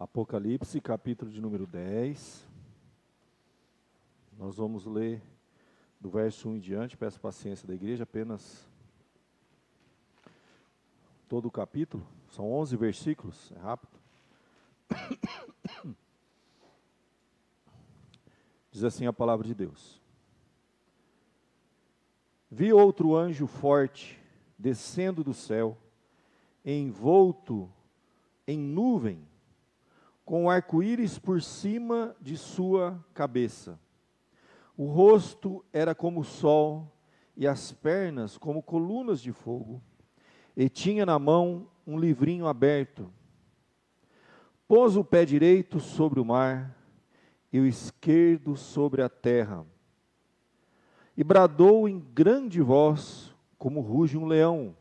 Apocalipse, capítulo de número 10. Nós vamos ler do verso 1 em diante, peço paciência da igreja, apenas todo o capítulo, são 11 versículos, é rápido. Diz assim a palavra de Deus. Vi outro anjo forte descendo do céu, envolto em nuvem, com um arco-íris por cima de sua cabeça. O rosto era como o sol, e as pernas como colunas de fogo, e tinha na mão um livrinho aberto. Pôs o pé direito sobre o mar, e o esquerdo sobre a terra. E bradou em grande voz, como ruge um leão.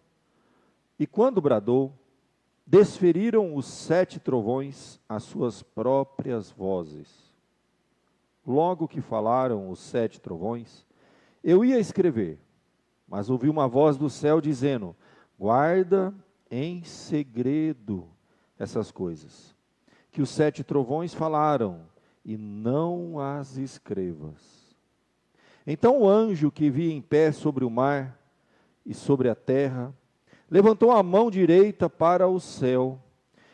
E quando bradou, desferiram os 7 trovões as suas próprias vozes. Logo que falaram os 7 trovões, eu ia escrever, mas ouvi uma voz do céu dizendo: guarda em segredo essas coisas, que os 7 trovões falaram, e não as escrevas. Então o anjo que vi em pé sobre o mar e sobre a terra, levantou a mão direita para o céu,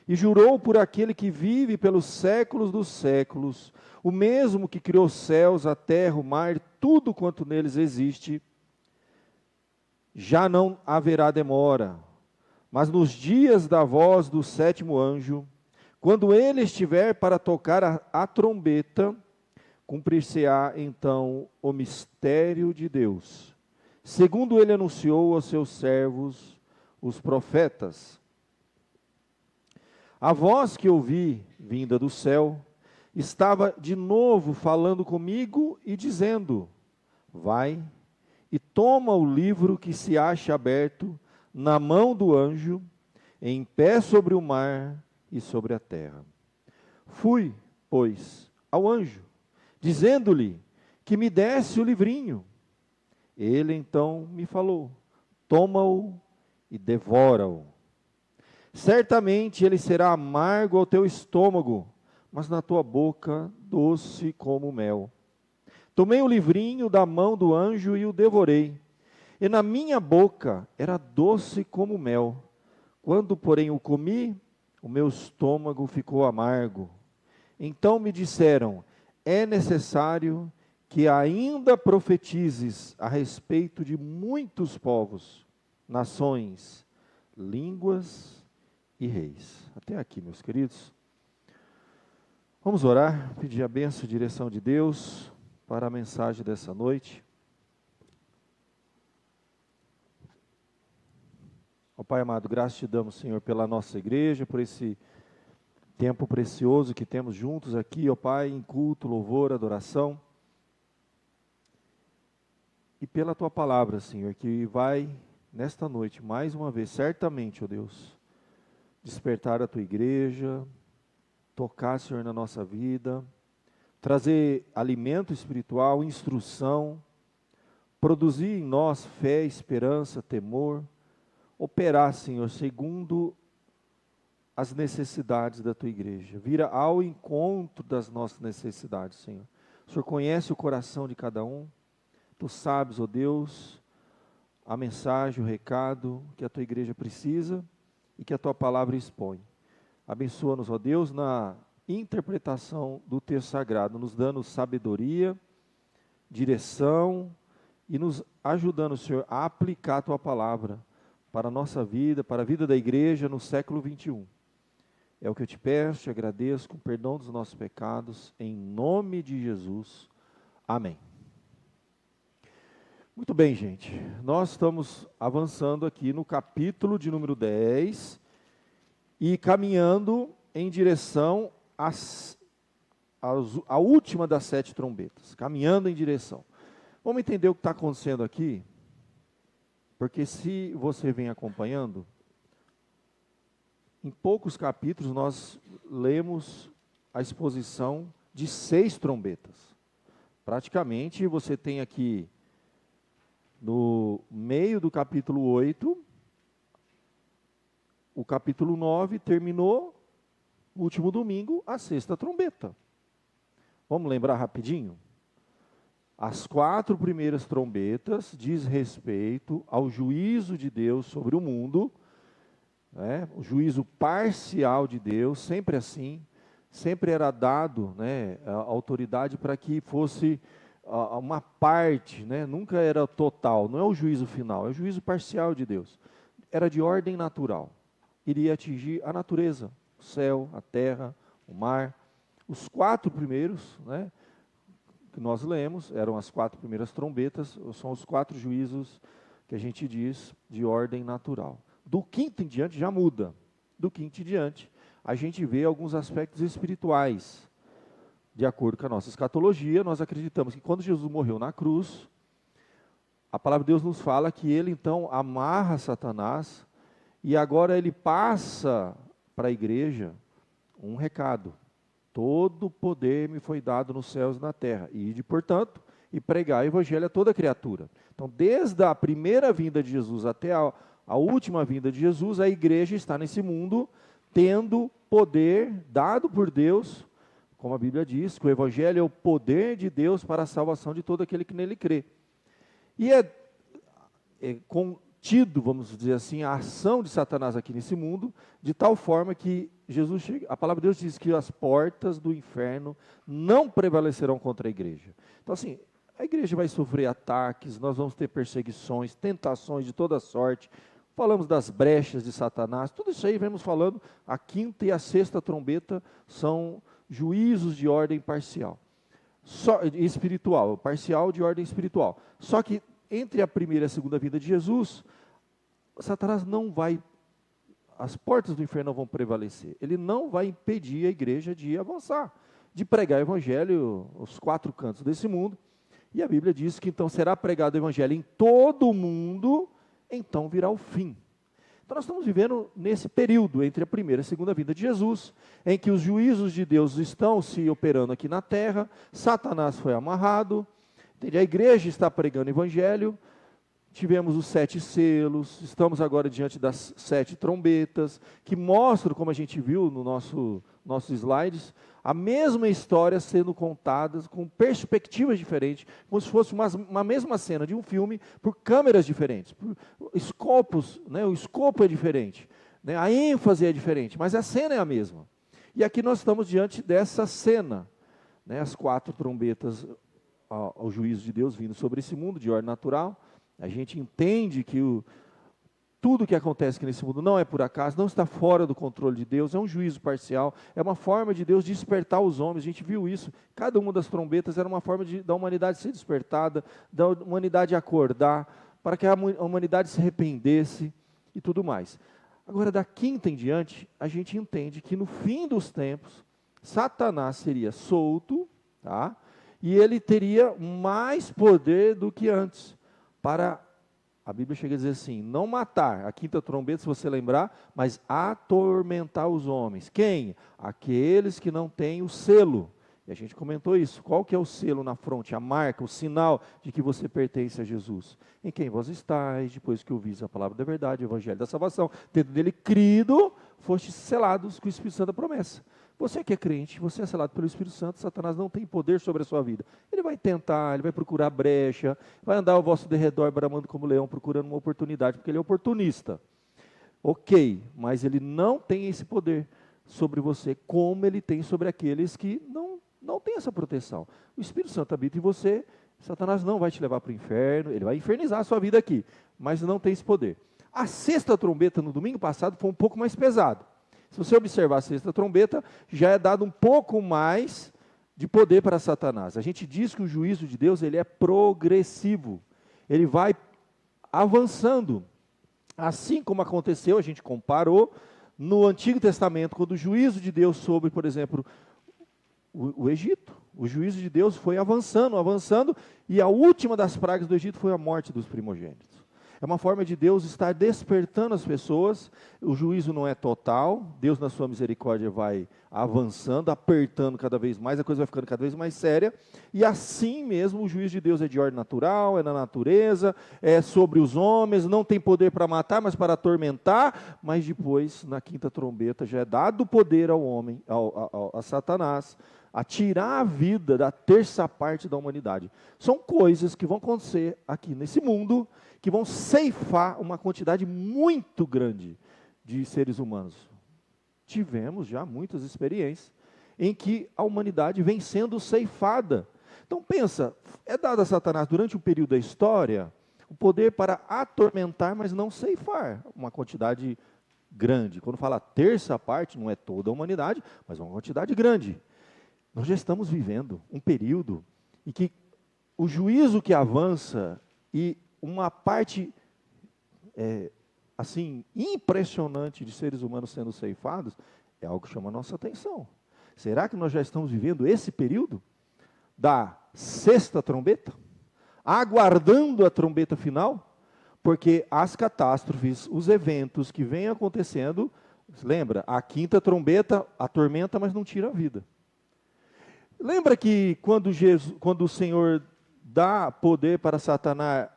e jurou por aquele que vive pelos séculos dos séculos, o mesmo que criou os céus, a terra, o mar, tudo quanto neles existe, já não haverá demora, mas nos dias da voz do 7º anjo, quando ele estiver para tocar a trombeta, cumprir-se-á então o mistério de Deus, segundo ele anunciou aos seus servos, os profetas. A voz que ouvi, vinda do céu, estava de novo falando comigo e dizendo: vai e toma o livro que se acha aberto na mão do anjo, em pé sobre o mar e sobre a terra. Fui, pois, ao anjo, dizendo-lhe que me desse o livrinho. Ele então me falou: toma-o e devora-o. Certamente ele será amargo ao teu estômago, mas na tua boca doce como mel. Tomei o livrinho da mão do anjo e o devorei, e na minha boca era doce como mel. Quando, porém, o comi, o meu estômago ficou amargo. Então me disseram: é necessário que ainda profetizes a respeito de muitos povos, nações, línguas e reis. Até aqui, meus queridos. Vamos orar, pedir a bênção e direção de Deus para a mensagem dessa noite. Ó Pai amado, graças te damos, Senhor, pela nossa igreja, por esse tempo precioso que temos juntos aqui, ó Pai, em culto, louvor, adoração. E pela Tua palavra, Senhor, que vai, nesta noite, mais uma vez, certamente, ó Deus, despertar a Tua igreja, tocar, Senhor, na nossa vida, trazer alimento espiritual, instrução, produzir em nós fé, esperança, temor, operar, Senhor, segundo as necessidades da Tua igreja, vir ao encontro das nossas necessidades, Senhor. O Senhor conhece o coração de cada um, Tu sabes, ó Deus, a mensagem, o recado que a Tua igreja precisa e que a Tua palavra expõe. Abençoa-nos, ó Deus, na interpretação do texto sagrado, nos dando sabedoria, direção e nos ajudando, Senhor, a aplicar a Tua palavra para a nossa vida, para a vida da igreja no século 21. É o que eu te peço, te agradeço, com perdão dos nossos pecados, em nome de Jesus. Amém. Muito bem, gente. Nós estamos avançando aqui no capítulo de número 10 e caminhando em direção à última das 7 trombetas. Caminhando em direção. Vamos entender o que está acontecendo aqui? Porque se você vem acompanhando, em poucos capítulos nós lemos a exposição de 6 trombetas. Praticamente você tem aqui no meio do capítulo 8, o capítulo 9 terminou, último domingo, a sexta trombeta. Vamos lembrar rapidinho? As 4 primeiras trombetas diz respeito ao juízo de Deus sobre o mundo, né? O juízo parcial de Deus, sempre assim, sempre era dado, né, a autoridade para que fosse uma parte, né? Nunca era total, não é o juízo final, é o juízo parcial de Deus. Era de ordem natural, iria atingir a natureza, o céu, a terra, o mar. Os 4 primeiros, né, que nós lemos, eram as 4 primeiras trombetas, são os 4 juízos que a gente diz de ordem natural. Do quinto em diante já muda. Do quinto em diante, a gente vê alguns aspectos espirituais. De acordo com a nossa escatologia, nós acreditamos que quando Jesus morreu na cruz, a palavra de Deus nos fala que ele então amarra Satanás e agora ele passa para a igreja um recado. Todo poder me foi dado nos céus e na terra. Ide, portanto, e pregar o evangelho a toda criatura. Então, desde a primeira vinda de Jesus até a última vinda de Jesus, a igreja está nesse mundo tendo poder dado por Deus, como a Bíblia diz, que o evangelho é o poder de Deus para a salvação de todo aquele que nele crê. E é contido, vamos dizer assim, a ação de Satanás aqui nesse mundo, de tal forma que Jesus chega, a palavra de Deus diz que as portas do inferno não prevalecerão contra a igreja. Então assim, a igreja vai sofrer ataques, nós vamos ter perseguições, tentações de toda sorte. Falamos das brechas de Satanás, tudo isso aí vemos falando. A quinta e a sexta trombeta são juízos de ordem parcial, espiritual, parcial de ordem espiritual. Só que entre a primeira e a segunda vinda de Jesus, Satanás não vai, as portas do inferno não vão prevalecer. Ele não vai impedir a igreja de avançar, de pregar o evangelho aos 4 cantos desse mundo. E a Bíblia diz que então será pregado o evangelho em todo o mundo, então virá o fim. Então nós estamos vivendo nesse período entre a primeira e a segunda vinda de Jesus, em que os juízos de Deus estão se operando aqui na terra, Satanás foi amarrado, a igreja está pregando o evangelho, tivemos os 7 selos, estamos agora diante das 7 trombetas, que mostram, como a gente viu no nossos slides, a mesma história sendo contada com perspectivas diferentes, como se fosse uma mesma cena de um filme, por câmeras diferentes, por escopos, né, o escopo é diferente, né, a ênfase é diferente, mas a cena é a mesma. E aqui nós estamos diante dessa cena, né, as 4 trombetas ao juízo de Deus vindo sobre esse mundo de ordem natural. A gente entende que tudo que acontece aqui nesse mundo não é por acaso, não está fora do controle de Deus, é um juízo parcial, é uma forma de Deus despertar os homens. A gente viu isso, cada uma das trombetas era uma forma da humanidade ser despertada, da humanidade acordar, para que a humanidade se arrependesse e tudo mais. Agora, da quinta em diante, a gente entende que no fim dos tempos, Satanás seria solto, tá? E ele teria mais poder do que antes, para, a Bíblia chega a dizer assim, não matar, a quinta trombeta, se você lembrar, mas atormentar os homens. Quem? Aqueles que não têm o selo. E a gente comentou isso. Qual que é o selo na fronte, a marca, o sinal de que você pertence a Jesus? Em quem vós estáis, depois que ouvis a palavra da verdade, o evangelho da salvação, tendo nele crido, fostes selados com o Espírito Santo da promessa. Você que é crente, você é selado pelo Espírito Santo, Satanás não tem poder sobre a sua vida. Ele vai tentar, ele vai procurar brecha, vai andar ao vosso derredor bramando como leão, procurando uma oportunidade, porque ele é oportunista. Ok, mas ele não tem esse poder sobre você, como ele tem sobre aqueles que não têm essa proteção. O Espírito Santo habita em você, Satanás não vai te levar para o inferno, ele vai infernizar a sua vida aqui, mas não tem esse poder. A sexta trombeta no domingo passado foi um pouco mais pesado. Se você observar a sexta trombeta, já é dado um pouco mais de poder para Satanás. A gente diz que o juízo de Deus ele é progressivo. Ele vai avançando. Assim como aconteceu, a gente comparou, no Antigo Testamento, quando o juízo de Deus sobre, por exemplo, o Egito. O juízo de Deus foi avançando, e a última das pragas do Egito foi a morte dos primogênitos. É uma forma de Deus estar despertando as pessoas. O juízo não é total. Deus, na sua misericórdia, vai avançando, apertando cada vez mais, a coisa vai ficando cada vez mais séria. E assim mesmo, o juízo de Deus é de ordem natural, é na natureza, é sobre os homens, não tem poder para matar, mas para atormentar. Mas depois, na quinta trombeta, já é dado poder ao homem, a Satanás, a tirar a vida da terça parte da humanidade. São coisas que vão acontecer aqui nesse mundo, que vão ceifar uma quantidade muito grande de seres humanos. Tivemos já muitas experiências em que a humanidade vem sendo ceifada. Então pensa, é dado a Satanás durante um período da história o poder para atormentar, mas não ceifar uma quantidade grande. Quando fala terça parte, não é toda a humanidade, mas uma quantidade grande. Nós já estamos vivendo um período em que o juízo que avança e uma parte, assim, impressionante de seres humanos sendo ceifados, é algo que chama a nossa atenção. Será que nós já estamos vivendo esse período da sexta trombeta? Aguardando a trombeta final? Porque as catástrofes, os eventos que vêm acontecendo, lembra, a quinta trombeta atormenta, mas não tira a vida. Lembra que quando o Senhor dá poder para Satanás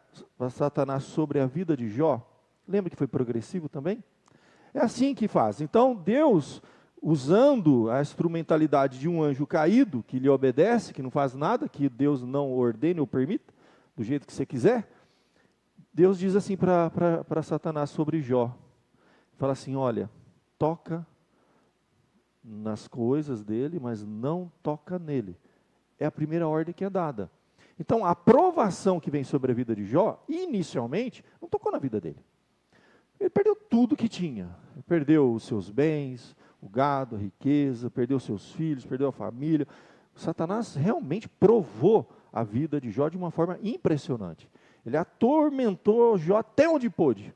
sobre a vida de Jó, lembra que foi progressivo também? É assim que faz. Então Deus, usando a instrumentalidade de um anjo caído, que lhe obedece, que não faz nada, que Deus não ordene ou permita, do jeito que você quiser, Deus diz assim para Satanás sobre Jó, fala assim, olha, toca nas coisas dele, mas não toca nele. É a primeira ordem que é dada. Então, a provação que vem sobre a vida de Jó, inicialmente, não tocou na vida dele. Ele perdeu tudo que tinha. Ele perdeu os seus bens, o gado, a riqueza, perdeu seus filhos, perdeu a família. Satanás realmente provou a vida de Jó de uma forma impressionante. Ele atormentou Jó até onde pôde.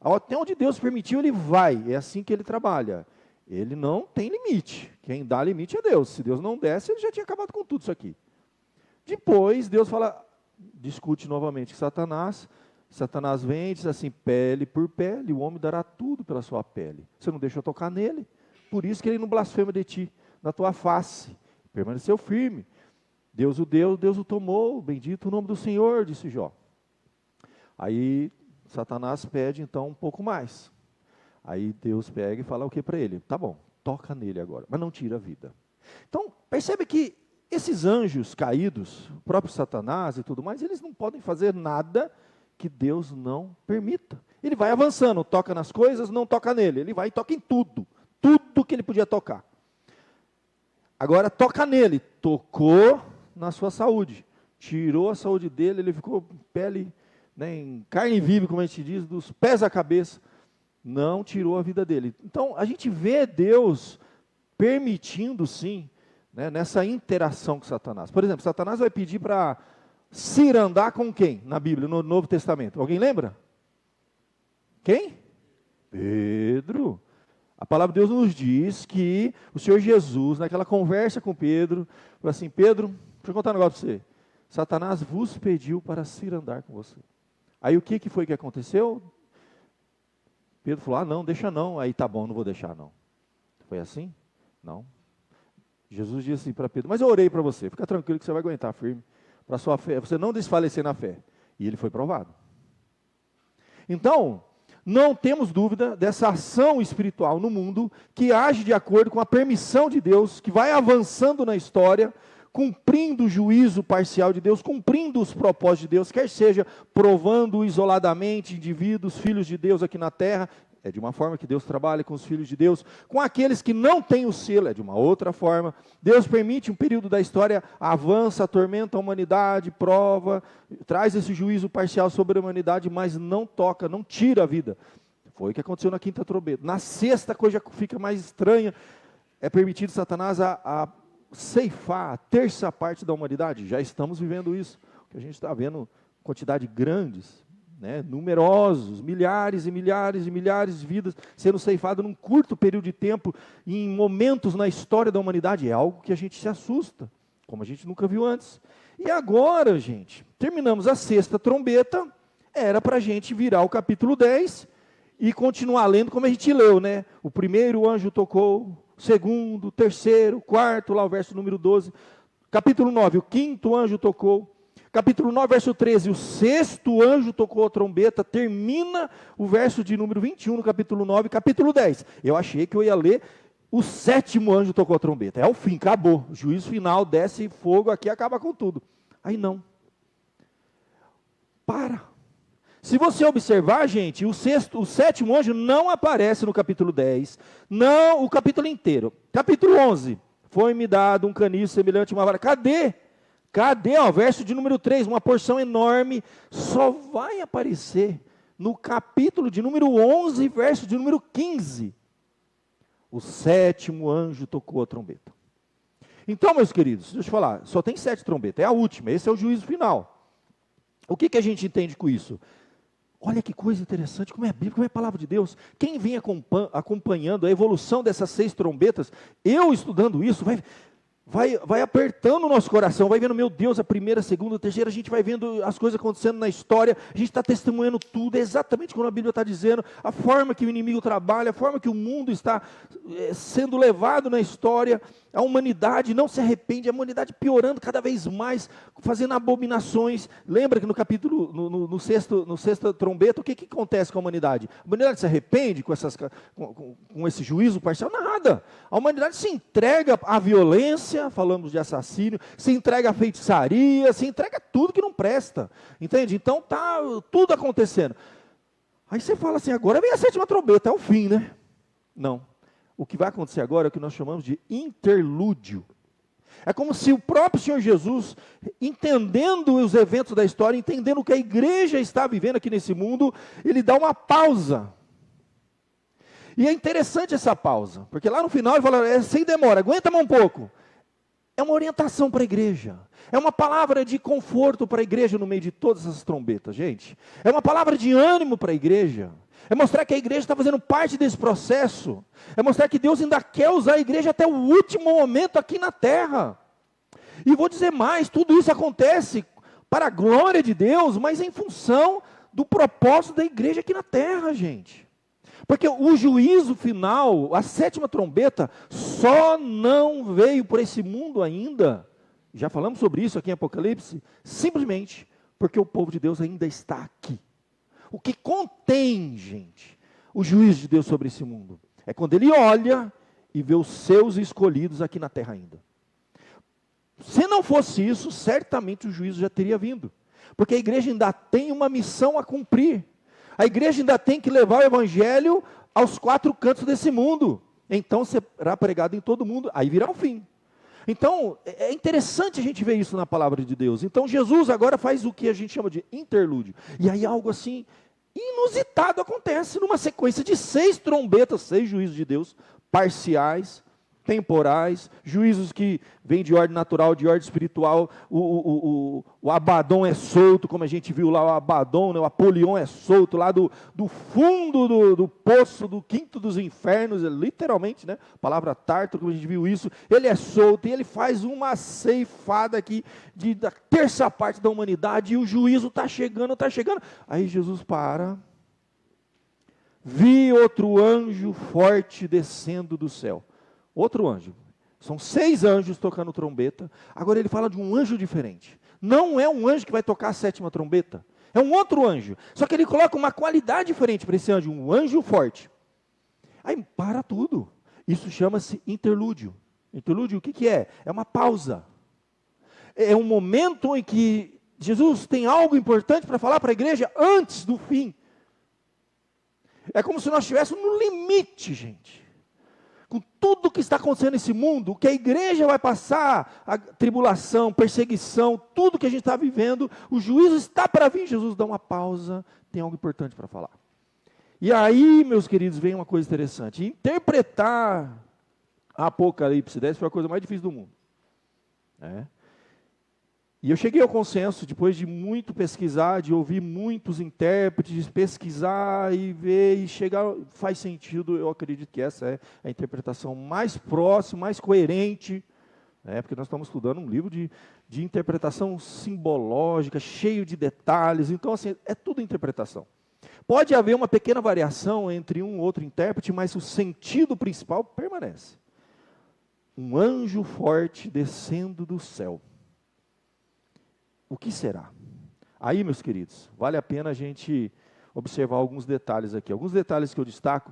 Até onde Deus permitiu, ele vai. É assim que ele trabalha. Ele não tem limite. Quem dá limite é Deus. Se Deus não desse, ele já tinha acabado com tudo isso aqui. Depois, Deus fala, discute novamente com Satanás. Satanás vem e diz assim, pele por pele, o homem dará tudo pela sua pele. Você não deixa eu tocar nele. Por isso que ele não blasfema de ti, na tua face. Permaneceu firme. Deus o deu, Deus o tomou. Bendito o nome do Senhor, disse Jó. Aí, Satanás pede então um pouco mais. Aí Deus pega e fala o que para ele? Tá bom, toca nele agora, mas não tira a vida. Então, percebe que esses anjos caídos, o próprio Satanás e tudo mais, eles não podem fazer nada que Deus não permita. Ele vai avançando, toca nas coisas, não toca nele. Ele vai e toca em tudo. Tudo que ele podia tocar. Agora toca nele. Tocou na sua saúde. Tirou a saúde dele, ele ficou pele, né, em carne viva, como a gente diz, dos pés à cabeça. Não tirou a vida dele. Então, a gente vê Deus permitindo, sim, né, nessa interação com Satanás. Por exemplo, Satanás vai pedir para cirandar com quem na Bíblia, no Novo Testamento? Alguém lembra? Quem? Pedro. A palavra de Deus nos diz que o Senhor Jesus, naquela conversa com Pedro, falou assim, Pedro, deixa eu contar um negócio para você. Satanás vos pediu para cirandar com você. Aí o que foi que aconteceu? Pedro falou, não, deixa não. Aí tá bom, não vou deixar não. Foi assim? Não. Jesus disse assim para Pedro, mas eu orei para você, fica tranquilo que você vai aguentar firme, para sua fé, você não desfalecer na fé. E ele foi provado. Então, não temos dúvida dessa ação espiritual no mundo, que age de acordo com a permissão de Deus, que vai avançando na história, cumprindo o juízo parcial de Deus, cumprindo os propósitos de Deus, quer seja provando isoladamente indivíduos, filhos de Deus aqui na terra, é de uma forma que Deus trabalha com os filhos de Deus, com aqueles que não têm o selo, é de uma outra forma. Deus permite um período da história, avança, atormenta a humanidade, prova, traz esse juízo parcial sobre a humanidade, mas não toca, não tira a vida. Foi o que aconteceu na quinta trombeta. Na sexta, a coisa fica mais estranha, é permitido Satanás a ceifar a terça parte da humanidade. Já estamos vivendo isso, que a gente está vendo quantidade grandes, né, numerosos, milhares e milhares e milhares de vidas sendo ceifadas num curto período de tempo, em momentos na história da humanidade. É algo que a gente se assusta, como a gente nunca viu antes. E agora, gente, terminamos a sexta trombeta, era para a gente virar o capítulo 10 e continuar lendo como a gente leu, né? O primeiro anjo tocou, o segundo, o terceiro, o quarto, lá o verso número 12. Capítulo 9, o quinto anjo tocou. Capítulo 9, verso 13, o sexto anjo tocou a trombeta, termina o verso de número 21 no capítulo 9, capítulo 10. Eu achei que eu ia ler, o sétimo anjo tocou a trombeta. É o fim, acabou. O juízo final, desce fogo aqui, acaba com tudo. Aí não. Para. Se você observar, gente, o sétimo anjo não aparece no capítulo 10, não, o capítulo inteiro. Capítulo 11, foi-me dado um caniço semelhante a uma vara. Cadê? Cadê? Ó, verso de número 3, uma porção enorme, só vai aparecer no capítulo de número 11, verso de número 15. O sétimo anjo tocou a trombeta. Então, meus queridos, deixa eu falar, só tem 7 trombetas, é a última, esse é o juízo final. O que a gente entende com isso? Olha que coisa interessante, como é a Bíblia, como é a palavra de Deus. Quem vem acompanhando a evolução dessas 6 trombetas, eu estudando isso, vai apertando o nosso coração, vai vendo, meu Deus, a primeira, a segunda, a terceira, a gente vai vendo as coisas acontecendo na história, a gente está testemunhando tudo, exatamente como a Bíblia está dizendo, a forma que o inimigo trabalha, a forma que o mundo está sendo levado na história, a humanidade não se arrepende, a humanidade piorando cada vez mais, fazendo abominações. Lembra que no capítulo, no sexta trombeta, o que acontece com a humanidade? A humanidade se arrepende com esse juízo parcial? Nada. A humanidade se entrega à violência, falamos de assassínio, se entrega à feitiçaria, se entrega a tudo que não presta. Entende? Então está tudo acontecendo. Aí você fala assim, agora vem a sétima trombeta, é o fim, né? Não. O que vai acontecer agora é o que nós chamamos de interlúdio. É como se o próprio Senhor Jesus, entendendo os eventos da história, entendendo o que a igreja está vivendo aqui nesse mundo, ele dá uma pausa. E é interessante essa pausa, porque lá no final ele fala, sem demora, aguenta mais um pouco. É uma orientação para a igreja. É uma palavra de conforto para a igreja no meio de todas essas trombetas, gente. É uma palavra de ânimo para a igreja. É mostrar que a igreja está fazendo parte desse processo. É mostrar que Deus ainda quer usar a igreja até o último momento aqui na terra. E vou dizer mais, tudo isso acontece para a glória de Deus, mas em função do propósito da igreja aqui na terra, gente. Porque o juízo final, a sétima trombeta, só não veio por esse mundo ainda, já falamos sobre isso aqui em Apocalipse, simplesmente porque o povo de Deus ainda está aqui. O que contém, gente, o juízo de Deus sobre esse mundo? É quando ele olha e vê os seus escolhidos aqui na terra ainda. Se não fosse isso, certamente o juízo já teria vindo. Porque a igreja ainda tem uma missão a cumprir. A igreja ainda tem que levar o evangelho aos 4 cantos desse mundo. Então será pregado em todo mundo, aí virá o fim. Então, é interessante a gente ver isso na palavra de Deus. Então, Jesus agora faz o que a gente chama de interlúdio. E aí algo assim, inusitado acontece, numa sequência de 6 trombetas, 6 juízos de Deus, parciais, temporais, juízos que vêm de ordem natural, de ordem espiritual. O Abaddon é solto, como a gente viu lá, o Abaddon, né, o Apolion é solto, lá do fundo do poço, do quinto dos infernos, literalmente, né, a palavra Tártaro, como a gente viu isso, ele é solto, e ele faz uma ceifada aqui, da terça parte da humanidade, e o juízo está chegando, aí Jesus para, vi outro anjo forte descendo do céu. Outro anjo. São 6 anjos tocando trombeta. Agora ele fala de um anjo diferente. Não é um anjo que vai tocar a sétima trombeta. É um outro anjo. Só que ele coloca uma qualidade diferente para esse anjo. Um anjo forte. Aí para tudo. Isso chama-se interlúdio. Interlúdio o que é? É uma pausa. É um momento em que Jesus tem algo importante para falar para a igreja antes do fim. É como se nós estivéssemos no limite, gente. Com tudo que está acontecendo nesse mundo, o que a igreja vai passar, a tribulação, perseguição, tudo que a gente está vivendo, o juízo está para vir, Jesus dá uma pausa, tem algo importante para falar. E aí, meus queridos, vem uma coisa interessante, interpretar Apocalipse 10 foi a coisa mais difícil do mundo. E eu cheguei ao consenso, depois de muito pesquisar, de ouvir muitos intérpretes, pesquisar e ver, e chegar, faz sentido, eu acredito que essa é a interpretação mais próxima, mais coerente, né? Porque nós estamos estudando um livro de interpretação simbológica, cheio de detalhes, então assim, é tudo interpretação. Pode haver uma pequena variação entre um ou outro intérprete, mas o sentido principal permanece. Um anjo forte descendo do céu. O que será? Aí, meus queridos, vale a pena a gente observar alguns detalhes aqui. Alguns detalhes que eu destaco,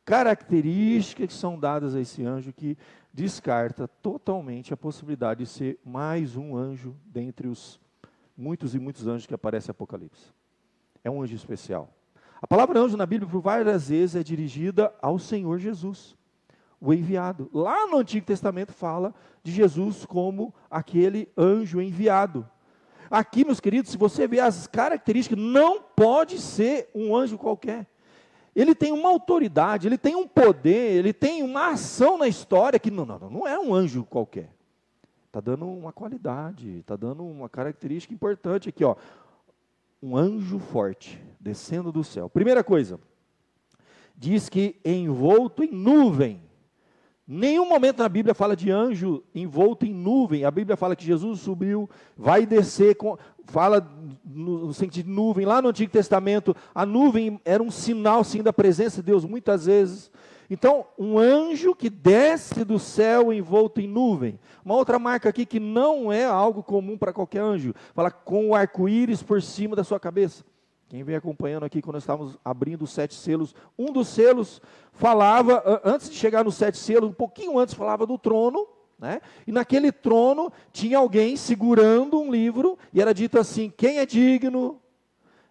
características que são dadas a esse anjo que descarta totalmente a possibilidade de ser mais um anjo dentre os muitos e muitos anjos que aparecem em Apocalipse. É um anjo especial. A palavra anjo na Bíblia, por várias vezes, é dirigida ao Senhor Jesus, o enviado. Lá no Antigo Testamento fala de Jesus como aquele anjo enviado. Aqui, meus queridos, se você ver as características, não pode ser um anjo qualquer. Ele tem uma autoridade, ele tem um poder, ele tem uma ação na história que não é um anjo qualquer. Está dando uma qualidade, está dando uma característica importante aqui, ó. Um anjo forte, descendo do céu. Primeira coisa, diz que envolto em nuvem. Nenhum momento na Bíblia fala de anjo envolto em nuvem. A Bíblia fala que Jesus subiu, vai descer, fala no sentido de nuvem. Lá no Antigo Testamento, a nuvem era um sinal, sim, da presença de Deus, muitas vezes. Então, um anjo que desce do céu envolto em nuvem. Uma outra marca aqui que não é algo comum para qualquer anjo. Fala com o arco-íris por cima da sua cabeça. Quem vem acompanhando aqui, quando nós estávamos abrindo os 7 selos, um dos selos falava, antes de chegar nos 7 selos, um pouquinho antes falava do trono, né? E naquele trono tinha alguém segurando um livro, e era dito assim, quem é digno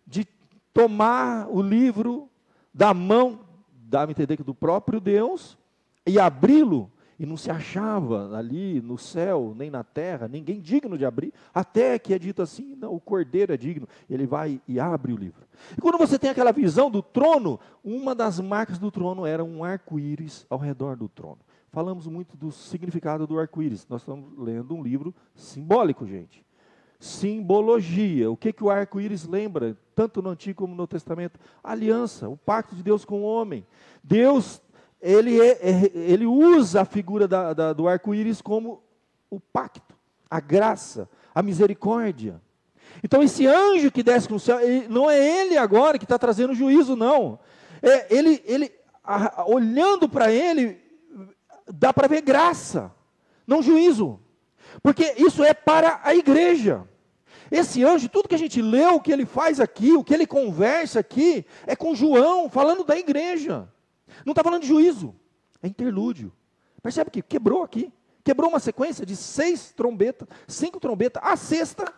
de tomar o livro da mão, dá a entender que do próprio Deus, e abri-lo, e não se achava ali no céu, nem na terra, ninguém digno de abrir, até que é dito assim, não, o cordeiro é digno, ele vai e abre o livro. E quando você tem aquela visão do trono, uma das marcas do trono era um arco-íris ao redor do trono. Falamos muito do significado do arco-íris, nós estamos lendo um livro simbólico, gente. Simbologia, o que o arco-íris lembra, tanto no Antigo como no Novo Testamento? A aliança, o pacto de Deus com o homem. Deus, ele usa a figura do arco-íris como o pacto, a graça, a misericórdia. Então esse anjo que desce do céu, não é ele agora que está trazendo juízo, não. Olhando para ele, dá para ver graça, não juízo. Porque isso é para a igreja. Esse anjo, tudo que a gente leu, o que ele faz aqui, o que ele conversa aqui, é com João, falando da igreja. Não está falando de juízo, é interlúdio. Percebe que quebrou aqui, quebrou uma sequência de 6 trombetas, 5 trombetas, a sexta,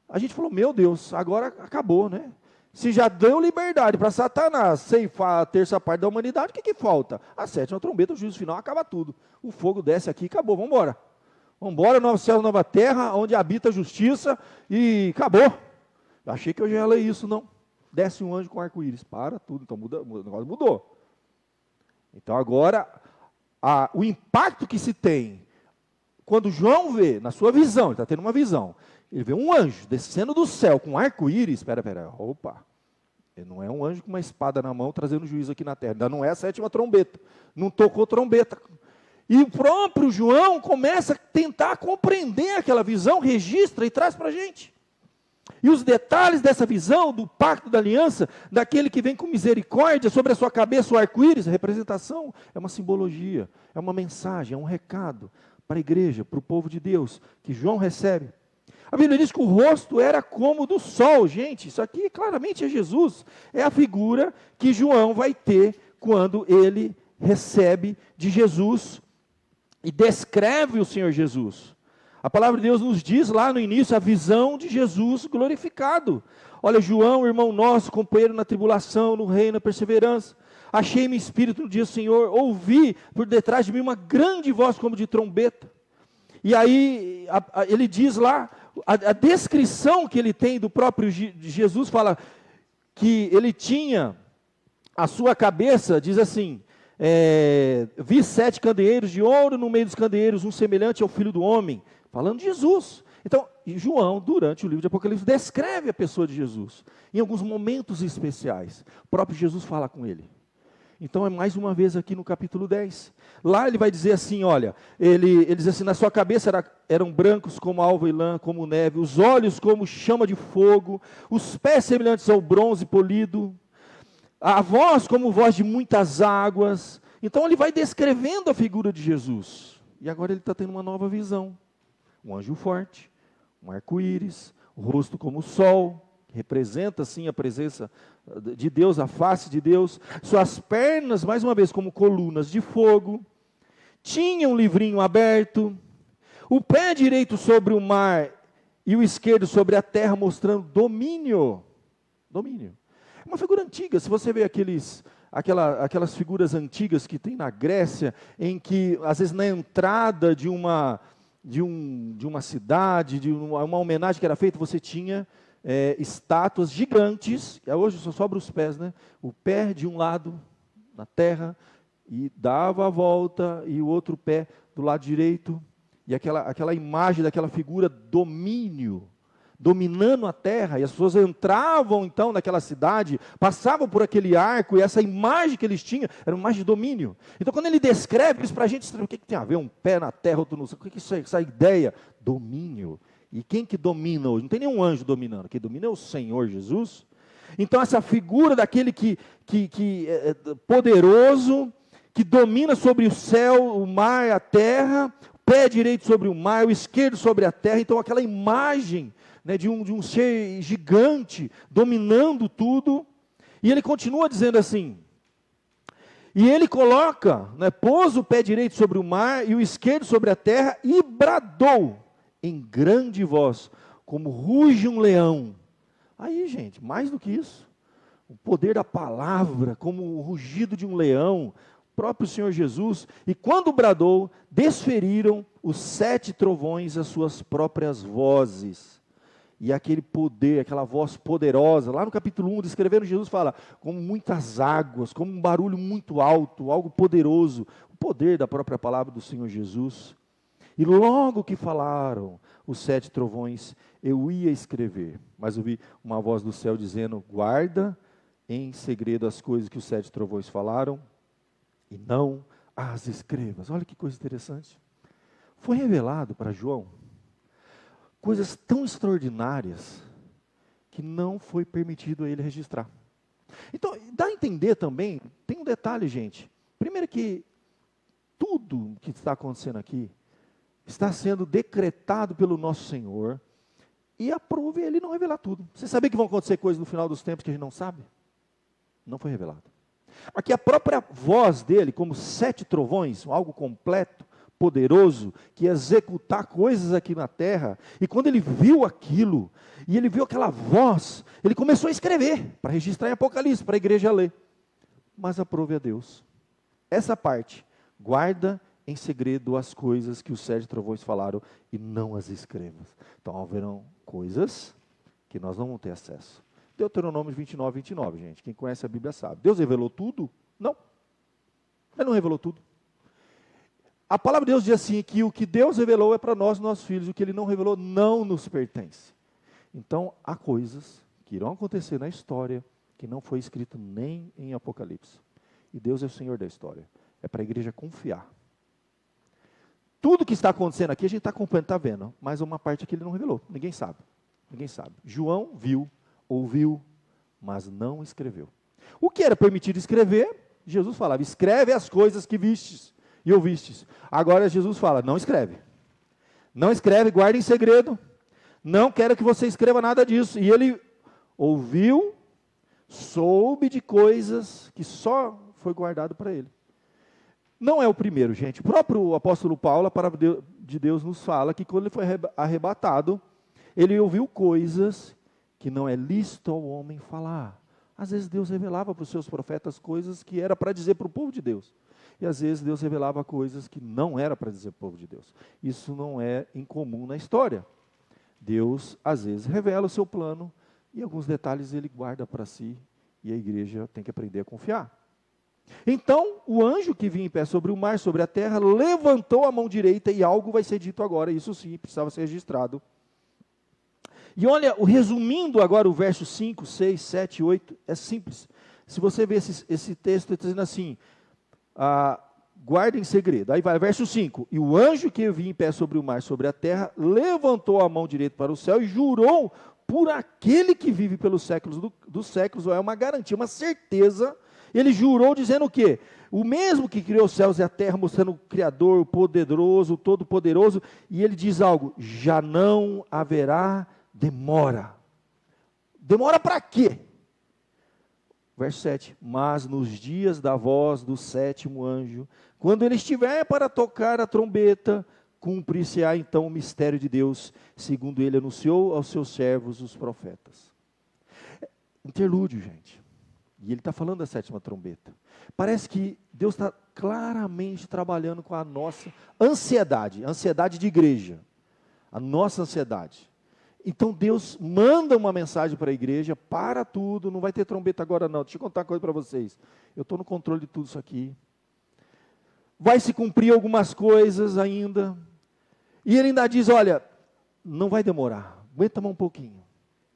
a gente falou, meu Deus, agora acabou, né? Se já deu liberdade para Satanás ceifar a terça parte da humanidade, o que falta? A 7ª trombeta, o juízo final, acaba tudo. O fogo desce aqui e acabou, vamos embora. Vamos embora, novo céu, nova terra, onde habita a justiça, e acabou. Eu achei que eu já ia ler isso, não. Desce um anjo com arco-íris, para tudo, então o negócio mudou. Então agora, o impacto que se tem, quando João vê, na sua visão, ele está tendo uma visão, ele vê um anjo descendo do céu com arco-íris, espera, opa, ele não é um anjo com uma espada na mão trazendo juízo aqui na terra, ainda não é a 7ª trombeta, não tocou trombeta. E o próprio João começa a tentar compreender aquela visão, registra e traz para a gente. E os detalhes dessa visão, do pacto da aliança, daquele que vem com misericórdia, sobre a sua cabeça o arco-íris, a representação, é uma simbologia, é uma mensagem, é um recado para a igreja, para o povo de Deus, que João recebe. A Bíblia diz que o rosto era como o do sol, gente, isso aqui claramente é Jesus, é a figura que João vai ter quando ele recebe de Jesus e descreve o Senhor Jesus. A palavra de Deus nos diz lá no início a visão de Jesus glorificado. Olha, João, irmão nosso, companheiro na tribulação, no reino, na perseverança. Achei-me espírito no dia do Senhor, ouvi por detrás de mim uma grande voz como de trombeta. E aí ele diz lá, a descrição que ele tem do próprio Jesus, fala que ele tinha a sua cabeça, diz assim, vi 7 candeeiros de ouro, no meio dos candeeiros um semelhante ao Filho do Homem, falando de Jesus. Então, João, durante o livro de Apocalipse, descreve a pessoa de Jesus, em alguns momentos especiais. O próprio Jesus fala com ele. Então é mais uma vez aqui no capítulo 10. Lá ele vai dizer assim, olha, ele diz assim, na sua cabeça eram brancos como alva e lã, como neve, os olhos como chama de fogo, os pés semelhantes ao bronze polido, a voz como voz de muitas águas. Então ele vai descrevendo a figura de Jesus. E agora ele está tendo uma nova visão. Um anjo forte, um arco-íris, o rosto como o sol, que representa assim a presença de Deus, a face de Deus. Suas pernas, mais uma vez, como colunas de fogo. Tinha um livrinho aberto. O pé direito sobre o mar e o esquerdo sobre a terra, mostrando domínio. Domínio. É uma figura antiga. Se você vê aquelas figuras antigas que tem na Grécia, em que, às vezes, na entrada de uma cidade, de uma homenagem que era feita, você tinha estátuas gigantes, que hoje só sobra os pés, né? O pé de um lado na terra, e dava a volta, e o outro pé do lado direito, e aquela imagem daquela figura domínio, dominando a terra, e as pessoas entravam então naquela cidade, passavam por aquele arco, e essa imagem que eles tinham, era uma imagem de domínio. Então quando ele descreve isso para a gente, o que tem a ver um pé na terra, outro no céu, o que é essa ideia? Domínio. E quem que domina hoje? Não tem nenhum anjo dominando, quem domina é o Senhor Jesus. Então essa figura daquele que é poderoso, que domina sobre o céu, o mar, a terra, o pé direito sobre o mar, o esquerdo sobre a terra, então aquela imagem, né, de um ser gigante, dominando tudo, e ele continua dizendo assim, e ele coloca, né, pôs o pé direito sobre o mar, e o esquerdo sobre a terra, e bradou, em grande voz, como ruge um leão. Aí, gente, mais do que isso, o poder da palavra, como o rugido de um leão, o próprio Senhor Jesus, e quando bradou, desferiram os 7 trovões as suas próprias vozes, e aquele poder, aquela voz poderosa, lá no capítulo 1, descrevendo Jesus, fala, como muitas águas, como um barulho muito alto, algo poderoso, o poder da própria palavra do Senhor Jesus. E logo que falaram os 7 trovões, eu ia escrever, mas ouvi uma voz do céu dizendo, guarda em segredo as coisas que os 7 trovões falaram, e não as escrevas. Olha que coisa interessante. Foi revelado para João coisas tão extraordinárias que não foi permitido a ele registrar. Então, dá a entender também, tem um detalhe, gente. Primeiro que tudo que está acontecendo aqui está sendo decretado pelo nosso Senhor, e aprove ele não revelar tudo. Você sabia que vão acontecer coisas no final dos tempos que a gente não sabe? Não foi revelado. Aqui a própria voz dele, como 7 trovões, algo completo, poderoso, que ia executar coisas aqui na terra, e quando ele viu aquilo, e ele viu aquela voz, ele começou a escrever, para registrar em Apocalipse, para a igreja ler. Mas aprove a Deus. Essa parte, guarda em segredo as coisas que os 7 trovões falaram, e não as escrevas. Então haverão coisas que nós não vamos ter acesso. Deuteronômio 29, 29, gente. Quem conhece a Bíblia sabe. Deus revelou tudo? Não. Ele não revelou tudo. A palavra de Deus diz assim, que o que Deus revelou é para nós, nossos filhos. O que Ele não revelou não nos pertence. Então, há coisas que irão acontecer na história que não foi escrito nem em Apocalipse. E Deus é o Senhor da história. É para a igreja confiar. Tudo que está acontecendo aqui, a gente está acompanhando, está vendo. Mas uma parte que Ele não revelou. Ninguém sabe. Ninguém sabe. João viu, ouviu, mas não escreveu. O que era permitido escrever, Jesus falava, escreve as coisas que vistes e ouvistes. Agora Jesus fala, não escreve. Não escreve, guarda em segredo. Não quero que você escreva nada disso. E ele ouviu, soube de coisas que só foi guardado para ele. Não é o primeiro, gente. O próprio apóstolo Paulo, a palavra de Deus nos fala que quando ele foi arrebatado, ele ouviu coisas que não é lícito ao homem falar. Às vezes Deus revelava para os seus profetas coisas que era para dizer para o povo de Deus. E às vezes Deus revelava coisas que não era para dizer para o povo de Deus. Isso não é incomum na história. Deus, às vezes, revela o seu plano e alguns detalhes ele guarda para si e a igreja tem que aprender a confiar. Então, o anjo que vinha em pé sobre o mar, sobre a terra, levantou a mão direita e algo vai ser dito agora, isso sim, precisava ser registrado. E olha, resumindo agora o verso 5, 6, 7, 8, é simples. Se você ver esse texto, está dizendo assim, guarda em segredo. Aí vai, verso 5. E o anjo que vinha em pé sobre o mar, sobre a terra, levantou a mão direita para o céu e jurou por aquele que vive pelos séculos dos séculos. É uma garantia, uma certeza. Ele jurou dizendo o quê? O mesmo que criou os céus e a terra, mostrando o Criador, o poderoso, o Todo-Poderoso. E ele diz algo, já não haverá demora. Demora para quê? Verso 7, mas nos dias da voz do sétimo anjo, quando ele estiver para tocar a trombeta, cumprir-se-á então o mistério de Deus, segundo ele anunciou aos seus servos, os profetas. Interlúdio, gente. E ele está falando da sétima trombeta. Parece que Deus está claramente trabalhando com a nossa ansiedade, ansiedade de igreja, a nossa ansiedade. Então Deus manda uma mensagem para a igreja, para tudo, não vai ter trombeta agora não, deixa eu contar uma coisa para vocês, eu estou no controle de tudo isso aqui, vai se cumprir algumas coisas ainda, e ele ainda diz, olha, não vai demorar, aguenta mais um pouquinho,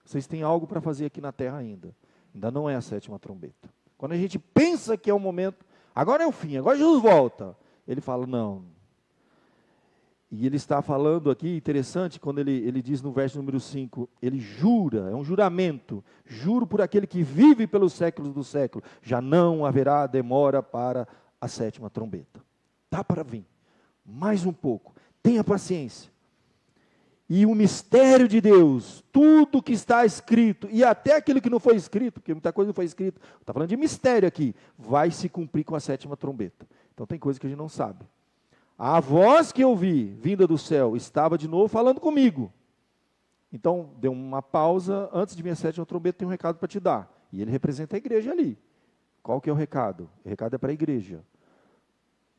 vocês têm algo para fazer aqui na terra ainda não é a sétima trombeta. Quando a gente pensa que é o momento, agora é o fim, agora Jesus volta, ele fala, não. E ele está falando aqui, interessante, quando ele diz no verso número 5, ele jura, é um juramento, juro por aquele que vive pelos séculos do século, já não haverá demora para a sétima trombeta. Dá para vir, mais um pouco, tenha paciência. E o mistério de Deus, tudo que está escrito, e até aquilo que não foi escrito, porque muita coisa não foi escrito, está falando de mistério aqui, vai se cumprir com a sétima trombeta. Então tem coisa que a gente não sabe. A voz que eu vi, vinda do céu, estava de novo falando comigo. Então, deu uma pausa, antes de vir a sétima trombeta, tem um recado para te dar. E ele representa a igreja ali. Qual que é o recado? O recado é para a igreja.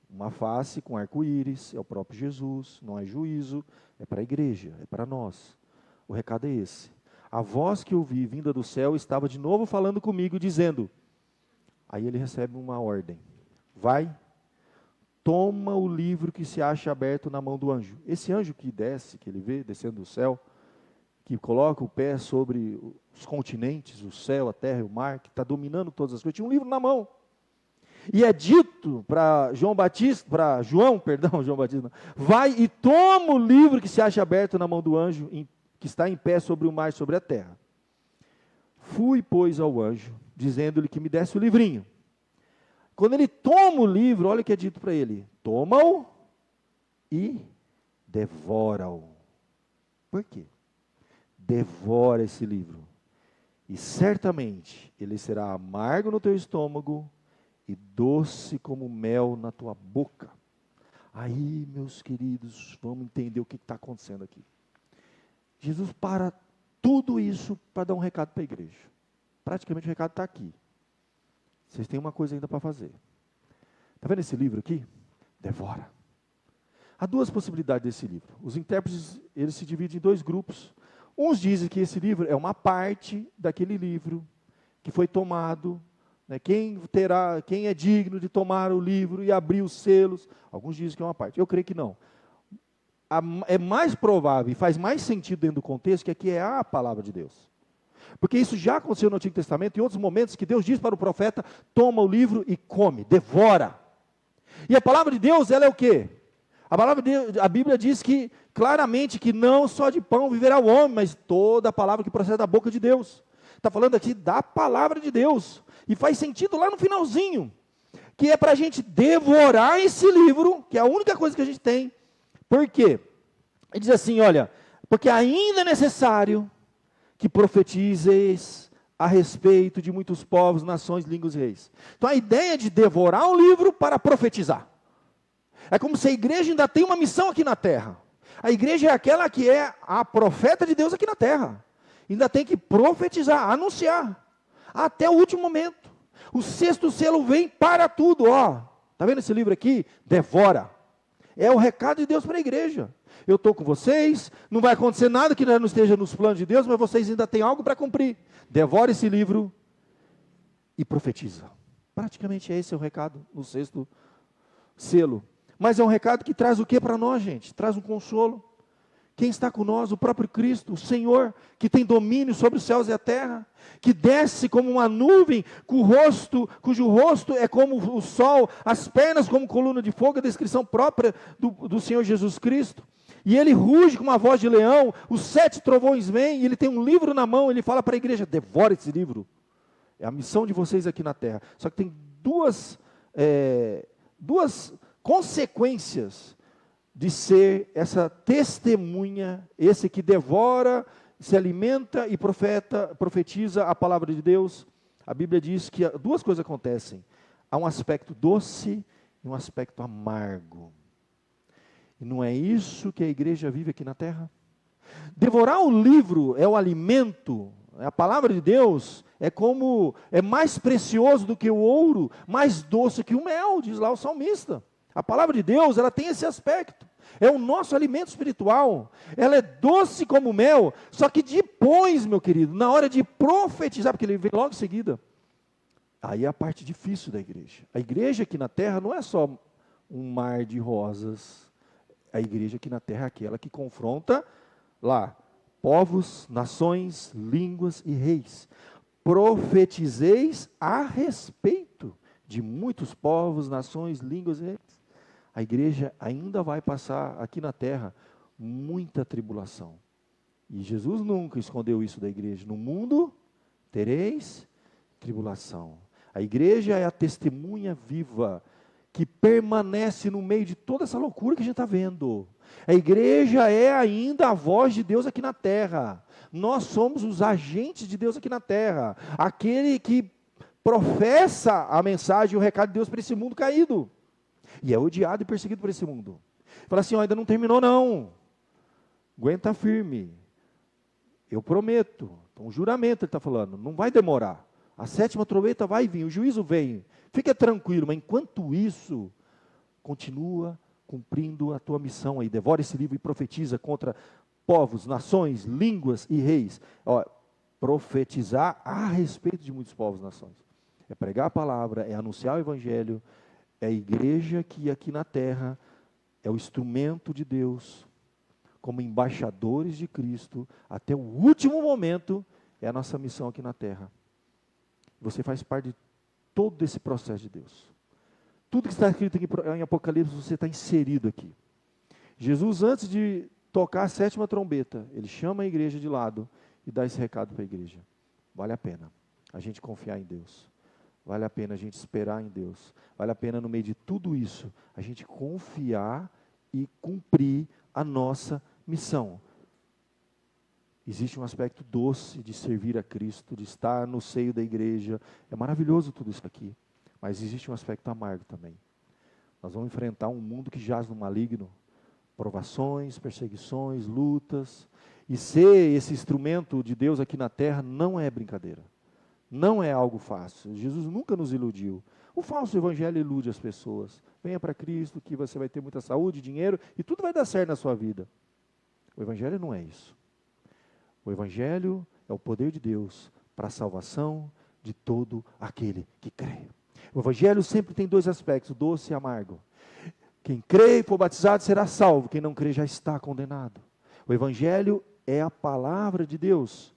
Uma face com arco-íris, é o próprio Jesus, não é juízo, é para a igreja, é para nós. O recado é esse. A voz que eu vi, vinda do céu, estava de novo falando comigo, dizendo, aí ele recebe uma ordem. Vai, toma o livro que se acha aberto na mão do anjo. Esse anjo que desce, que ele vê descendo do céu, que coloca o pé sobre os continentes, o céu, a terra e o mar, que está dominando todas as coisas, tinha um livro na mão. E é dito para João Batista, João Batista, vai e toma o livro que se acha aberto na mão do anjo, que está em pé sobre o mar e sobre a terra. Fui, pois, ao anjo, dizendo-lhe que me desse o livrinho. Quando ele toma o livro, olha o que é dito para ele, toma-o e devora-o. Por quê? Devora esse livro, e certamente ele será amargo no teu estômago, e doce como mel na tua boca. Aí, meus queridos, vamos entender o que está acontecendo aqui. Jesus para tudo isso para dar um recado para a igreja. Praticamente o recado está aqui. Vocês têm uma coisa ainda para fazer. Está vendo esse livro aqui? Devora. Há duas possibilidades desse livro. Os intérpretes, eles se dividem em dois grupos. Uns dizem que esse livro é uma parte daquele livro que foi tomado. Quem é digno de tomar o livro e abrir os selos? Alguns dizem que é uma parte. Eu creio que não. É mais provável e faz mais sentido dentro do contexto que aqui é a palavra de Deus. Porque isso já aconteceu no Antigo Testamento, em outros momentos que Deus diz para o profeta, toma o livro e come, devora. E a palavra de Deus, ela é o quê? A Bíblia diz que, claramente, que não só de pão viverá o homem, mas toda a palavra que procede da boca de Deus. Está falando aqui da palavra de Deus. E faz sentido lá no finalzinho, que é para a gente devorar esse livro, que é a única coisa que a gente tem. Por quê? Ele diz assim, olha, porque ainda é necessário que profetizeis a respeito de muitos povos, nações, línguas e reis. Então a ideia de devorar o livro para profetizar. É como se a igreja ainda tem uma missão aqui na terra. A igreja é aquela que é a profeta de Deus aqui na terra. Ainda tem que profetizar, anunciar, até o último momento. O sexto selo vem para tudo, ó. Está vendo esse livro aqui? Devora. É o recado de Deus para a igreja. Eu estou com vocês, não vai acontecer nada que não esteja nos planos de Deus, mas vocês ainda têm algo para cumprir. Devora esse livro e profetiza. Praticamente esse é o recado no sexto selo. Mas é um recado que traz o que para nós, gente? Traz um consolo. Quem está com nós? O próprio Cristo, o Senhor, que tem domínio sobre os céus e a terra, que desce como uma nuvem, cujo rosto é como o sol, as pernas como coluna de fogo, a descrição própria do Senhor Jesus Cristo. E ele ruge com uma voz de leão, os 7 trovões vêm, e ele tem um livro na mão, ele fala para a igreja: devora esse livro. É a missão de vocês aqui na terra. Só que tem duas consequências de ser essa testemunha, esse que devora, se alimenta e profetiza a palavra de Deus. A Bíblia diz que 2 coisas acontecem. Há um aspecto doce e um aspecto amargo. E não é isso que a igreja vive aqui na terra? Devorar o livro é o alimento, a palavra de Deus é mais precioso do que o ouro, mais doce que o mel, diz lá o salmista. A palavra de Deus, ela tem esse aspecto. É o nosso alimento espiritual. Ela é doce como mel, só que depois, meu querido, na hora de profetizar, porque ele vem logo em seguida, aí é a parte difícil da igreja. A igreja aqui na terra não é só um mar de rosas. A igreja aqui na terra é aquela que confronta lá povos, nações, línguas e reis. Profetizeis a respeito de muitos povos, nações, línguas e reis. A igreja ainda vai passar aqui na terra muita tribulação. E Jesus nunca escondeu isso da igreja. No mundo tereis tribulação. A igreja é a testemunha viva que permanece no meio de toda essa loucura que a gente está vendo. A igreja é ainda a voz de Deus aqui na terra. Nós somos os agentes de Deus aqui na terra. Aquele que professa a mensagem e o recado de Deus para esse mundo caído. E é odiado e perseguido por esse mundo. Fala assim: ainda não terminou não. Aguenta firme. Eu prometo. Então, um juramento ele está falando. Não vai demorar. A 7ª trombeta vai vir, o juízo vem. Fica tranquilo, mas enquanto isso, continua cumprindo a tua missão aí. Devora esse livro e profetiza contra povos, nações, línguas e reis. Profetizar a respeito de muitos povos e nações. É pregar a palavra, é anunciar o evangelho, é a igreja que aqui na terra é o instrumento de Deus, como embaixadores de Cristo, até o último momento, é a nossa missão aqui na terra. Você faz parte de todo esse processo de Deus. Tudo que está escrito aqui em Apocalipse, você está inserido aqui. Jesus, antes de tocar a 7ª trombeta, ele chama a igreja de lado e dá esse recado para a igreja. Vale a pena a gente confiar em Deus. Vale a pena a gente esperar em Deus. Vale a pena, no meio de tudo isso, a gente confiar e cumprir a nossa missão. Existe um aspecto doce de servir a Cristo, de estar no seio da igreja. É maravilhoso tudo isso aqui. Mas existe um aspecto amargo também. Nós vamos enfrentar um mundo que jaz no maligno. Provações, perseguições, lutas. E ser esse instrumento de Deus aqui na terra não é brincadeira. Não é algo fácil. Jesus nunca nos iludiu. O falso evangelho ilude as pessoas. Venha para Cristo que você vai ter muita saúde, dinheiro e tudo vai dar certo na sua vida. O evangelho não é isso. O evangelho é o poder de Deus para a salvação de todo aquele que crê. O evangelho sempre tem 2 aspectos, doce e amargo. Quem crê e for batizado será salvo, quem não crê já está condenado. O evangelho é a palavra de Deus,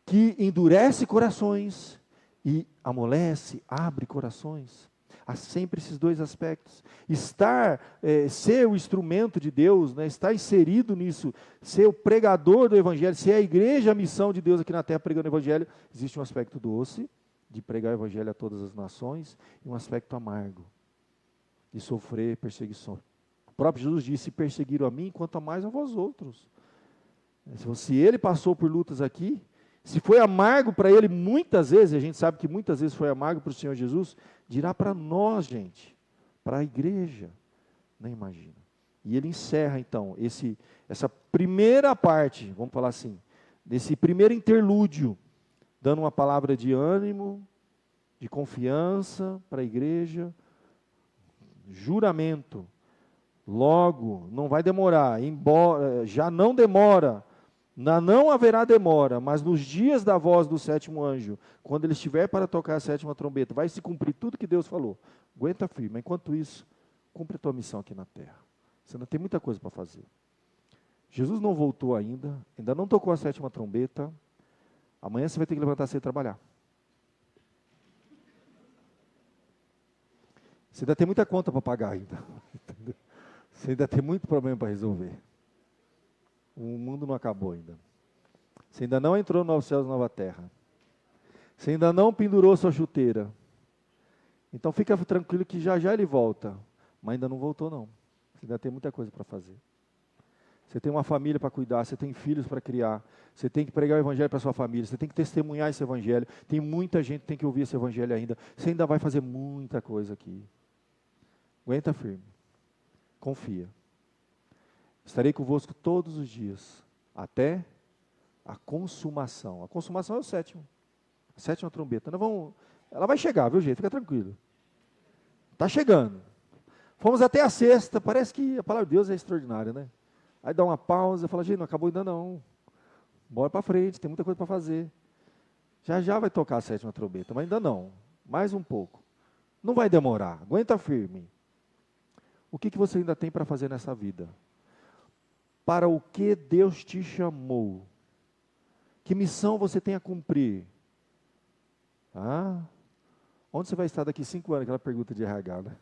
que endurece corações e amolece, abre corações. Há sempre esses 2 aspectos. Ser o instrumento de Deus, né, estar inserido nisso, ser o pregador do evangelho, ser a igreja, a missão de Deus aqui na terra pregando o evangelho, existe um aspecto doce, de pregar o evangelho a todas as nações, e um aspecto amargo, de sofrer perseguição. O próprio Jesus disse: perseguiram a mim, quanto a mais a vós outros. Se ele passou por lutas aqui, se foi amargo para ele muitas vezes, a gente sabe que muitas vezes foi amargo para o Senhor Jesus, dirá para nós, gente, para a igreja, nem imagina. E ele encerra então essa primeira parte, vamos falar assim, desse primeiro interlúdio, dando uma palavra de ânimo, de confiança para a igreja, juramento, logo, não vai demorar, embora já não demora, não haverá demora, mas nos dias da voz do 7º anjo, quando ele estiver para tocar a 7ª trombeta, vai se cumprir tudo que Deus falou. Aguenta firme, enquanto isso, cumpre a tua missão aqui na terra. Você não tem muita coisa para fazer. Jesus não voltou ainda não tocou a 7ª trombeta. Amanhã você vai ter que levantar cedo e trabalhar. Você ainda tem muita conta para pagar ainda. Entendeu? Você ainda tem muito problema para resolver. O mundo não acabou ainda. Você ainda não entrou no novo céu e nova terra. Você ainda não pendurou sua chuteira. Então fica tranquilo que já ele volta. Mas ainda não voltou não. Você ainda tem muita coisa para fazer. Você tem uma família para cuidar, você tem filhos para criar, você tem que pregar o evangelho para sua família, você tem que testemunhar esse evangelho. Tem muita gente que tem que ouvir esse evangelho ainda. Você ainda vai fazer muita coisa aqui. Aguenta firme. Confia. Estarei convosco todos os dias, até a consumação. A consumação é o 7º. A 7ª trombeta. Ela vai chegar, viu, gente? Fica tranquilo. Está chegando. Fomos até a 6ª. Parece que a palavra de Deus é extraordinária, né? Aí dá uma pausa, fala, gente, não acabou ainda não. Bora para frente, tem muita coisa para fazer. Já vai tocar a 7ª trombeta, mas ainda não. Mais um pouco. Não vai demorar, aguenta firme. O que você ainda tem para fazer nessa vida? Para o que Deus te chamou? Que missão você tem a cumprir? Onde você vai estar daqui 5 anos? Aquela pergunta de RH, né?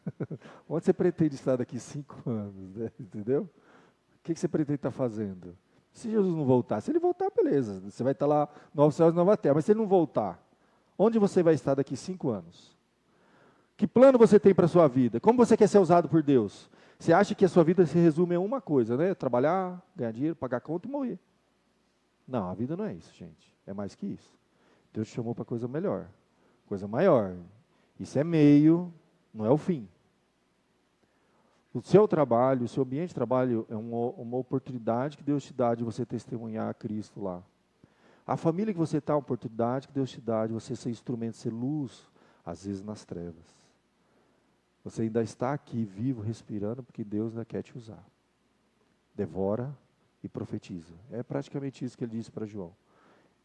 Onde você pretende estar daqui 5 anos? Né? Entendeu? O que você pretende estar fazendo? Se Jesus não voltar, se ele voltar, beleza. Você vai estar lá, novos céus e nova terra. Mas se ele não voltar, onde você vai estar daqui 5 anos? Que plano você tem para a sua vida? Como você quer ser usado por Deus? Você acha que a sua vida se resume a uma coisa, né? Trabalhar, ganhar dinheiro, pagar conta e morrer. Não, a vida não é isso, gente. É mais que isso. Deus te chamou para coisa melhor, coisa maior. Isso é meio, não é o fim. O seu trabalho, o seu ambiente de trabalho é uma oportunidade que Deus te dá de você testemunhar a Cristo lá. A família que você está é uma oportunidade que Deus te dá de você ser instrumento, ser luz, às vezes nas trevas. Você ainda está aqui vivo, respirando, porque Deus ainda quer te usar. Devora e profetiza. É praticamente isso que ele disse para João.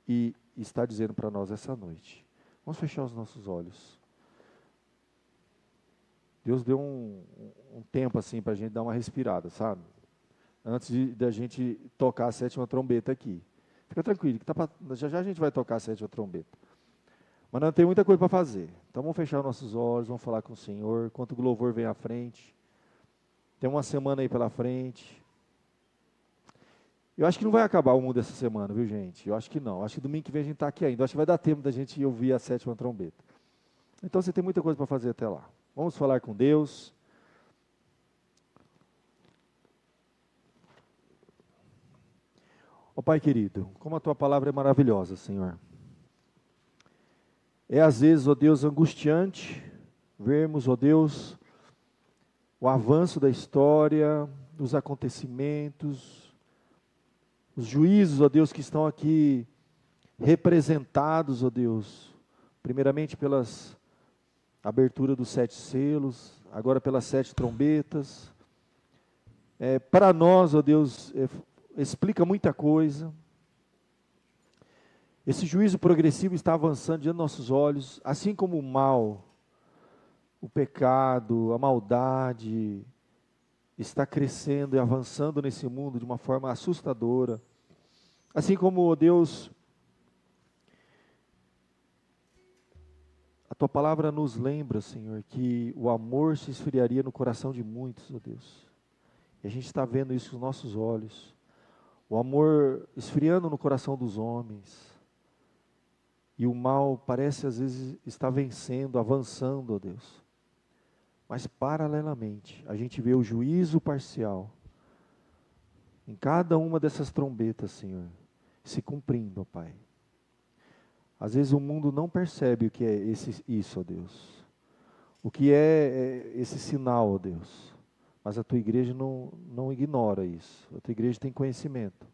E está dizendo para nós essa noite. Vamos fechar os nossos olhos. Deus deu um tempo assim para a gente dar uma respirada, sabe? Antes da gente tocar a 7ª trombeta aqui. Fica tranquilo, que já a gente vai tocar a 7ª trombeta. Mas não tem muita coisa para fazer. Então vamos fechar nossos olhos, vamos falar com o Senhor, enquanto o louvor vem à frente. Tem uma semana aí pela frente. Eu acho que não vai acabar o mundo essa semana, viu, gente? Eu acho que não. Eu acho que domingo que vem a gente está aqui ainda. Eu acho que vai dar tempo da gente ouvir a 7ª trombeta. Então você tem muita coisa para fazer até lá. Vamos falar com Deus. Ó Pai querido, como a Tua palavra é maravilhosa, Senhor. É às vezes, ó Deus, angustiante vermos, ó Deus, o avanço da história, dos acontecimentos, os juízos, ó Deus, que estão aqui representados, ó Deus, primeiramente pelas abertura dos 7 selos, agora pelas 7 trombetas. Para nós, ó Deus, explica muita coisa. Esse juízo progressivo está avançando diante dos nossos olhos, assim como o mal, o pecado, a maldade, está crescendo e avançando nesse mundo de uma forma assustadora. Assim como, ó Deus, a Tua palavra nos lembra, Senhor, que o amor se esfriaria no coração de muitos, ó Deus. E a gente está vendo isso com os nossos olhos. O amor esfriando no coração dos homens. E o mal parece às vezes estar vencendo, avançando, ó Deus. Mas paralelamente, a gente vê o juízo parcial em cada uma dessas trombetas, Senhor, se cumprindo, ó Pai. Às vezes o mundo não percebe o que é isso, ó Deus. O que é esse sinal, ó Deus. Mas a Tua igreja não ignora isso. A Tua igreja tem conhecimento.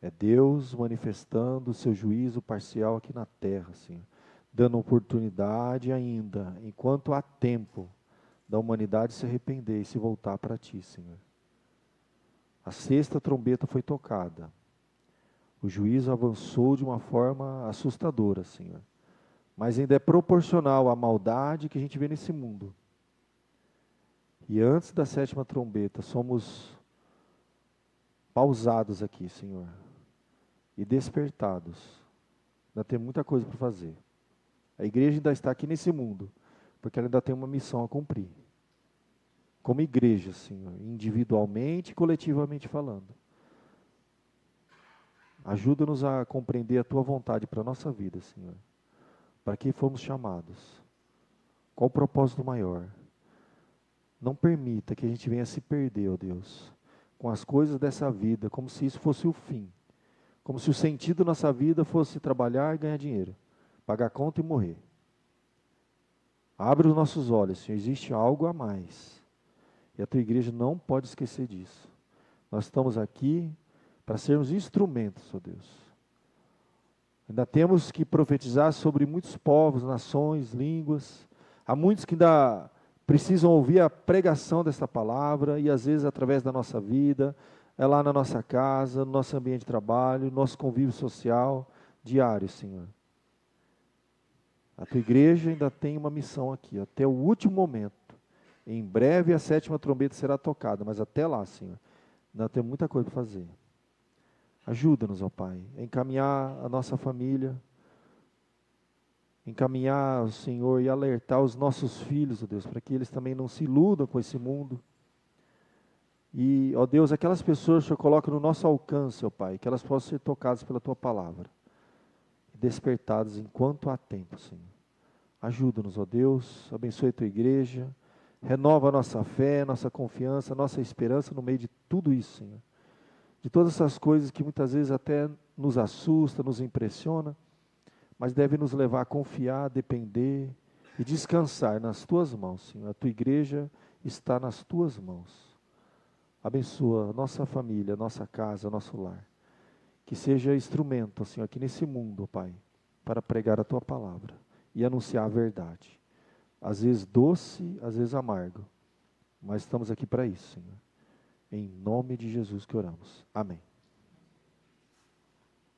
É Deus manifestando o seu juízo parcial aqui na terra, Senhor. Dando oportunidade ainda, enquanto há tempo, da humanidade se arrepender e se voltar para Ti, Senhor. A 6ª trombeta foi tocada. O juízo avançou de uma forma assustadora, Senhor. Mas ainda é proporcional à maldade que a gente vê nesse mundo. E antes da 7ª trombeta, somos pausados aqui, Senhor, e despertados. Ainda tem muita coisa para fazer. A igreja ainda está aqui nesse mundo, porque ela ainda tem uma missão a cumprir. Como igreja, Senhor, individualmente e coletivamente falando. Ajuda-nos a compreender a Tua vontade para a nossa vida, Senhor. Para que fomos chamados? Qual o propósito maior? Não permita que a gente venha se perder, ó Deus, com as coisas dessa vida, como se isso fosse o fim. Como se o sentido da nossa vida fosse trabalhar e ganhar dinheiro, pagar conta e morrer. Abre os nossos olhos, Senhor, existe algo a mais. E a Tua igreja não pode esquecer disso. Nós estamos aqui para sermos instrumentos, ó Deus. Ainda temos que profetizar sobre muitos povos, nações, línguas. Há muitos que ainda precisam ouvir a pregação desta palavra, e às vezes através da nossa vida, é lá na nossa casa, no nosso ambiente de trabalho, no nosso convívio social, diário, Senhor. A Tua igreja ainda tem uma missão aqui, até o último momento. Em breve a 7ª trombeta será tocada, mas até lá, Senhor, ainda tem muita coisa para fazer. Ajuda-nos, ó Pai, a encaminhar a nossa família, encaminhar, Senhor, e alertar os nossos filhos, ó Deus, para que eles também não se iludam com esse mundo. E, ó Deus, aquelas pessoas que o Senhor coloca no nosso alcance, ó Pai, que elas possam ser tocadas pela Tua palavra, e despertadas enquanto há tempo, Senhor. Ajuda-nos, ó Deus, abençoe a Tua igreja, renova a nossa fé, nossa confiança, nossa esperança no meio de tudo isso, Senhor. De todas essas coisas que muitas vezes até nos assusta, nos impressiona, mas deve nos levar a confiar, a depender e descansar nas Tuas mãos, Senhor. A Tua igreja está nas Tuas mãos. Abençoa a nossa família, a nossa casa, nosso lar. Que seja instrumento, Senhor, aqui nesse mundo, Pai, para pregar a Tua palavra e anunciar a verdade. Às vezes doce, às vezes amargo, mas estamos aqui para isso, Senhor. Em nome de Jesus que oramos. Amém.